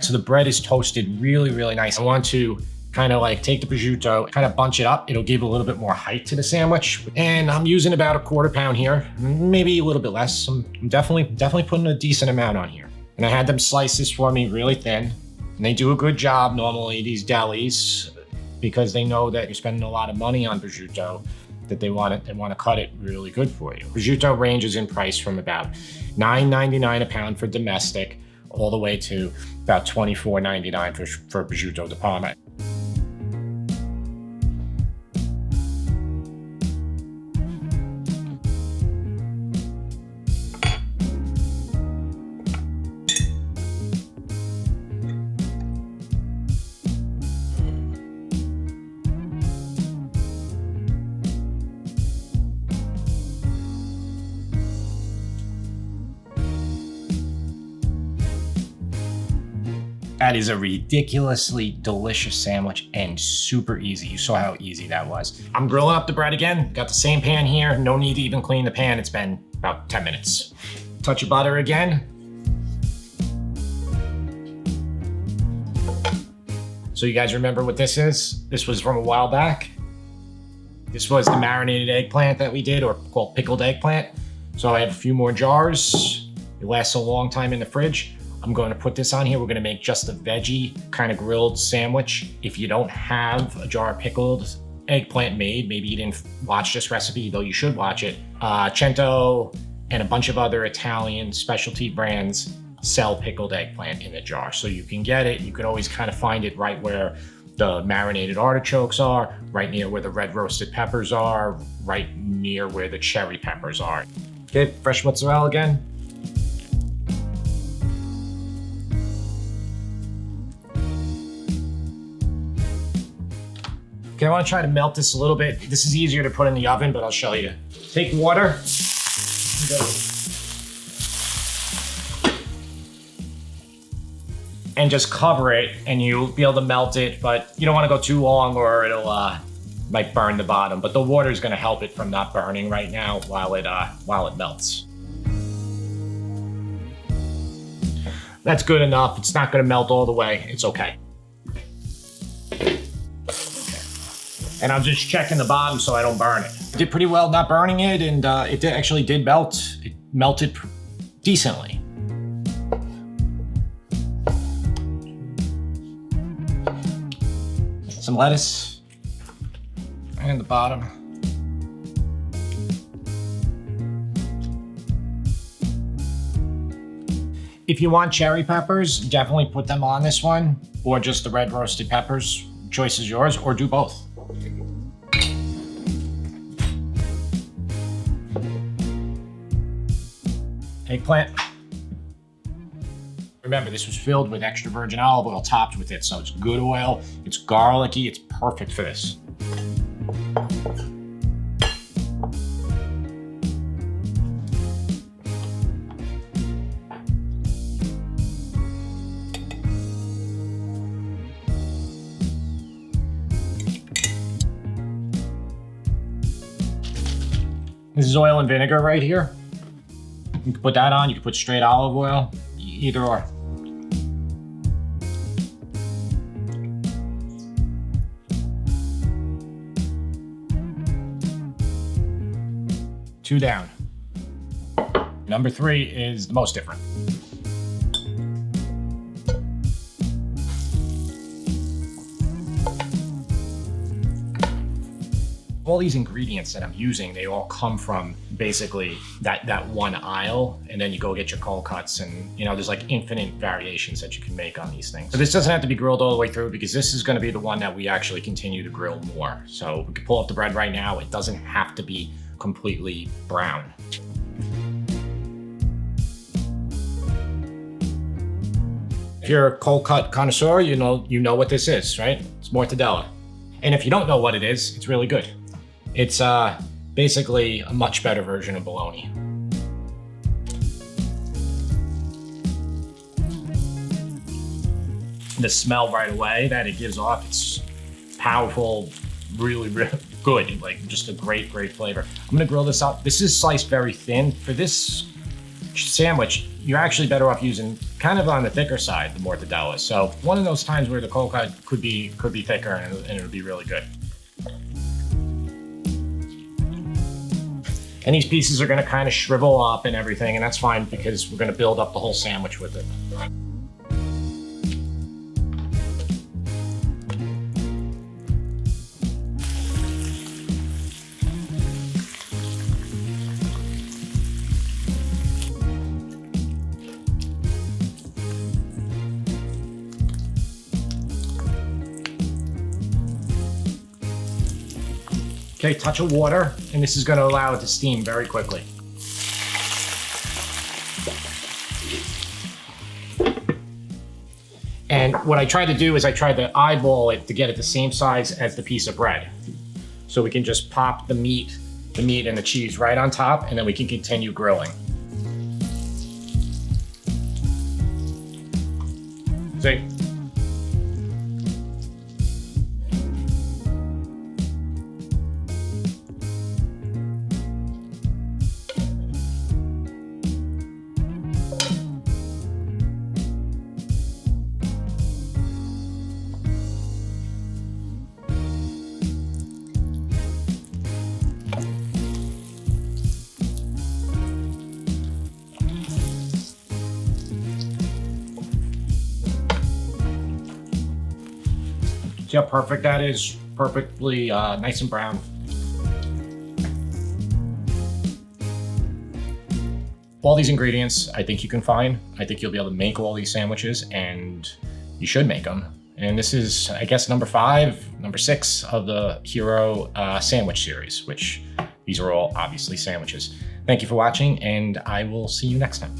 So the bread is toasted really, really nice. I want to kind of like take the prosciutto, kind of bunch it up. It'll give a little bit more height to the sandwich. And I'm using about a 1/4 pound here, maybe a little bit less. I'm definitely putting a decent amount on here. And I had them slice this for me really thin. And they do a good job normally, these delis, because they know that you're spending a lot of money on prosciutto, that they want to cut it really good for you. Prosciutto ranges in price from about $9.99 a pound for domestic, all the way to about $24.99 for prosciutto di Parma. That is a ridiculously delicious sandwich and super easy. You saw how easy that was. I'm grilling up the bread again. Got the same pan here. No need to even clean the pan. It's been about 10 minutes. Touch of butter again. So you guys remember what this is? This was from a while back. This was the marinated eggplant that we did, or called pickled eggplant. So I have a few more jars. It lasts a long time in the fridge. I'm going to put this on here. We're going to make just a veggie kind of grilled sandwich. If you don't have a jar of pickled eggplant made, maybe you didn't watch this recipe, though you should watch it. Cento and a bunch of other Italian specialty brands sell pickled eggplant in a jar. So you can get it. You can always kind of find it right where the marinated artichokes are, right near where the red roasted peppers are, right near where the cherry peppers are. Okay, fresh mozzarella again. Okay, I want to try to melt this a little bit. This is easier to put in the oven, but I'll show you. Take water. And just cover it, and you'll be able to melt it, but you don't want to go too long or it'll like burn the bottom. But the water is going to help it from not burning right now while it melts. That's good enough. It's not going to melt all the way. It's okay. And I'm just checking the bottom so I don't burn it. I did pretty well not burning it, and it actually did melt. It melted decently. Some lettuce and the bottom. If you want cherry peppers, definitely put them on this one, or just the red roasted peppers. Choice is yours, or do both. Eggplant. Remember, this was filled with extra virgin olive oil topped with it, so it's good oil, it's garlicky, it's perfect for this. This is oil and vinegar right here. You can put that on, you can put straight olive oil, either or. Two down. Number 3 is the most different. All these ingredients that I'm using, they all come from basically that one aisle, and then you go get your cold cuts, and there's like infinite variations that you can make on these things. So this doesn't have to be grilled all the way through, because this is going to be the one that we actually continue to grill more. So we can pull up the bread right now. It doesn't have to be completely brown. If you're a cold cut connoisseur, you know what this is, right? It's mortadella. And if you don't know what it is, it's really good. It's basically a much better version of bologna. The smell right away that it gives off, it's powerful, really, really good. Like just a great, great flavor. I'm gonna grill this up. This is sliced very thin. For this sandwich, you're actually better off using kind kind of on the thicker side, the mortadella. So one of those times where the cold cut could be thicker and it would be really good. And these pieces are going to kind of shrivel up and everything, and that's fine because we're going to build up the whole sandwich with it. Okay, touch of water, and this is going to allow it to steam very quickly. And what I tried to do is I tried to eyeball it to get it the same size as the piece of bread. So we can just pop the meat and the cheese right on top, and then we can continue grilling. See? See how perfect that is? Perfectly nice and brown. All these ingredients I think you can find. I think you'll be able to make all these sandwiches, and you should make them. And this is, I guess, number 6 of the Hero sandwich series, which these are all obviously sandwiches. Thank you for watching, and I will see you next time.